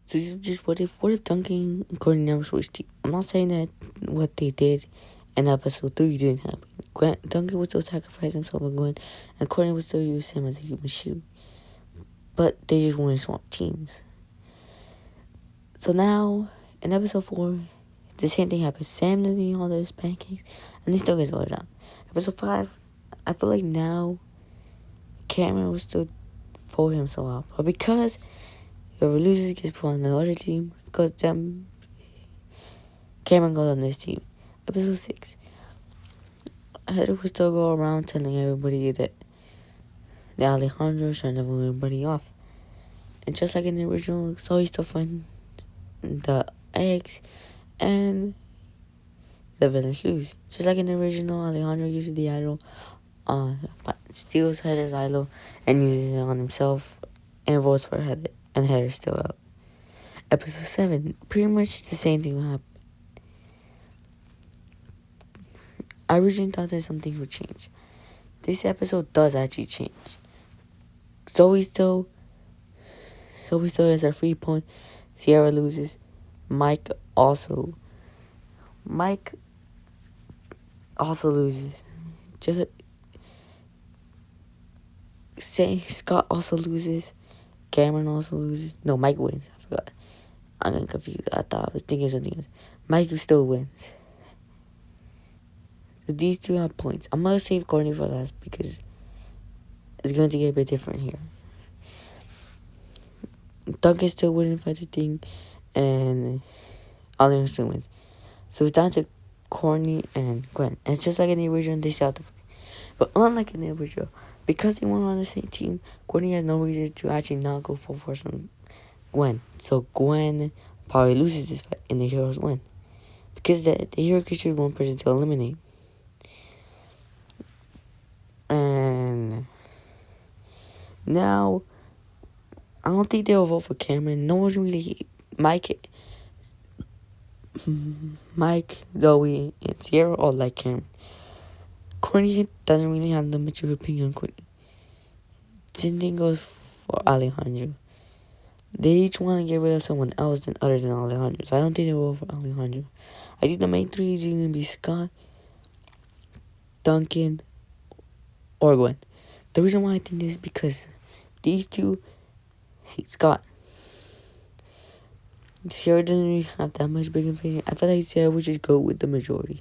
So this is just what if Duncan and Courtney never switched teams? I'm not saying that what they did in episode 3 didn't happen. Duncan would still sacrifice himself and Gwen, and Courtney would still use him as a human shield. But they just want to swap teams. So now, in episode 4, the same thing happens. Sam doesn't eat all those pancakes, and he still gets voted out. Episode 5, I feel like now Cameron will still vote himself out. But because whoever loses gets put on the other team, because Cameron goes on this team. Episode 6, Heather will still go around telling everybody that Alejandro's trying to vote everybody off. And just like in the original, so he still finds the eggs and the villains lose. Just like in the original, Alejandro uses the idol, steals Heather's idol and uses it on himself and votes for Heather, and Heather's still out. Episode 7, pretty much the same thing will happen. I originally thought that some things would change. This episode does actually change. Zoe still has her free point. Sierra loses. Mike also loses. Scott also loses. Cameron also loses. No, Mike wins. I forgot. I'm getting confused. I thought I was thinking something else. Mike still wins. So these two have points. I'm gonna save Courtney for last because it's going to get a bit different here. Duncan still wouldn't fight the thing, and Oliver still wins. So it's down to Courtney and Gwen. And it's just like in the original, they still have to fight. But unlike in the original, because they weren't on the same team, Courtney has no reason to actually not go full force on Gwen. So Gwen probably loses this fight, and the heroes win. Because the hero can choose one person to eliminate. And now, I don't think they'll vote for Cameron. No one's really... Mike, Zoe, and Sierra all like Cameron. Courtney doesn't really have that much of an opinion on Courtney. Same thing goes for Alejandro. They each want to get rid of someone else other than Alejandro. So I don't think they'll vote for Alejandro. I think the main three is going to be Scott, Duncan, or Gwen. The reason why I think this is because these two hate Scott. Sierra doesn't really have that much big opinion. I feel like Sierra would just go with the majority.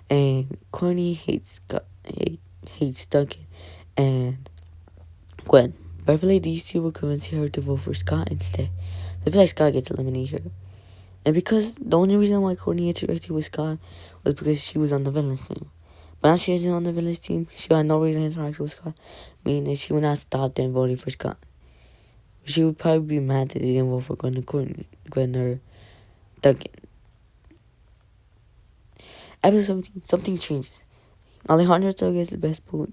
And Courtney hates Duncan and Gwen. But I feel like these two will convince her to vote for Scott instead. I feel like Scott gets eliminated here. And because the only reason why Courtney interacted with Scott was because she was on the villains team. But now she isn't on the villains team, she had no reason to interact with Scott, meaning that she would not stop them voting for Scott. She would probably be mad that they didn't vote for Gwen or Duncan. Episode 17, something changes. Alejandro still gets the best vote.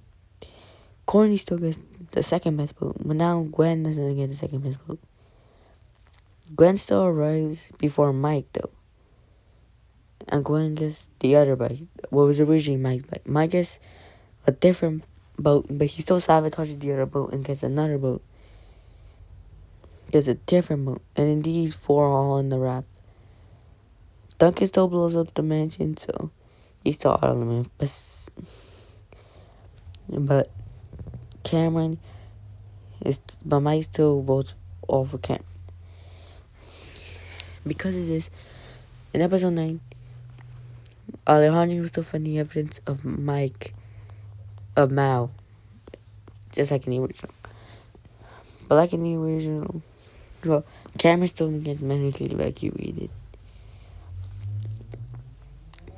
Courtney still gets the second best vote, but now Gwen doesn't get the second best vote. Gwen still arrives before Mike, though. And Gwen gets the other bite. What was originally Mike's bite. Mike gets a different boat, but he still sabotages the other boat and gets another boat. Gets a different boat. And then these four are all on the raft. Duncan still blows up the mansion, so he's still out of limit. But Mike still votes all for Cameron. Because of this, in episode 9, Alejandro was still finding evidence of Mao, just like in the original. But like in the original, well, Cameron still gets medically evacuated.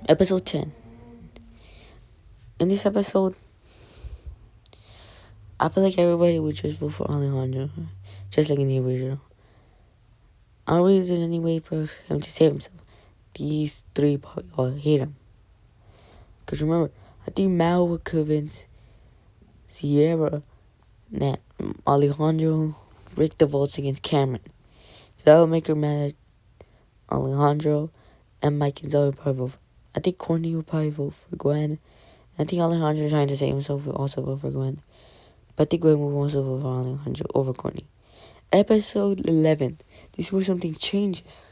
Episode 10. In this episode, I feel like everybody would just vote for Alejandro, just like in the original. I don't really do any way for him to save himself. These three probably all hate him. Because remember, I think Mao would convince Sierra that Alejandro rigged the votes against Cameron. So that would make her mad at Alejandro, and Mike and Zoe would probably vote for. I think Courtney would probably vote for Gwen. I think Alejandro trying to save himself would also vote for Gwen. But I think Gwen would also vote for Alejandro over Courtney. Episode 11. This this is where something changes.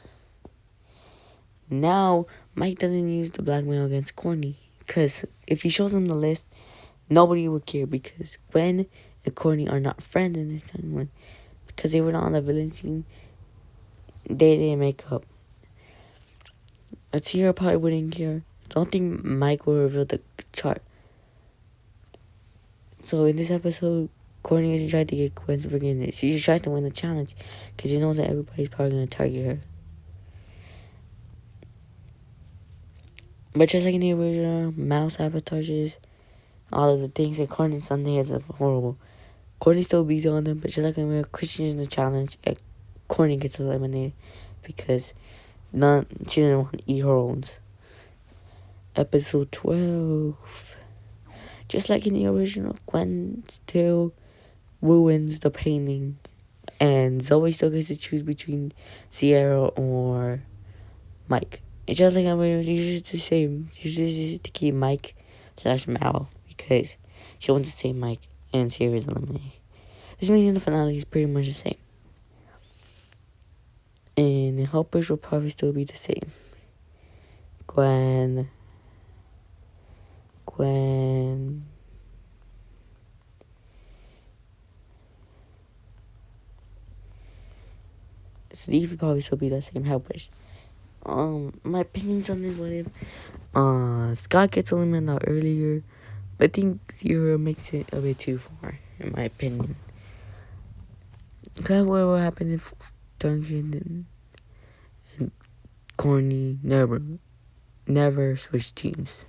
Now, Mike doesn't use the blackmail against Courtney. Because if he shows him the list, nobody would care. Because Gwen and Courtney are not friends in this timeline. Because they were not on the villain team, they didn't make up. A Tierra probably wouldn't care. Don't think Mike will reveal the chart. So in this episode, Courtney isn't trying to get Gwen's forgiveness. She just tried to win the challenge. Because she knows that everybody's probably going to target her. But just like in the original, Mal sabotages all of the things that Courtney Sunday is horrible. Courtney still beats on them, but just like in the original, Christian in the challenge, and Courtney gets eliminated because she didn't want to eat her own. Episode 12. Just like in the original, Gwen still ruins the painting, and Zoe still gets to choose between Sierra or Mike. It's just like I'm usually the same. Usually to keep Mike / Mal because she wants to say Mike and Sierra is eliminated. This means in the finale is pretty much the same. And the helpers will probably still be the same. Gwen. So these will probably still be the same helpers. My opinions on this, what if Scott gets eliminated out earlier, but I think Zero makes it a bit too far, in my opinion. Because what will happen if Duncan and Courtney never switch teams?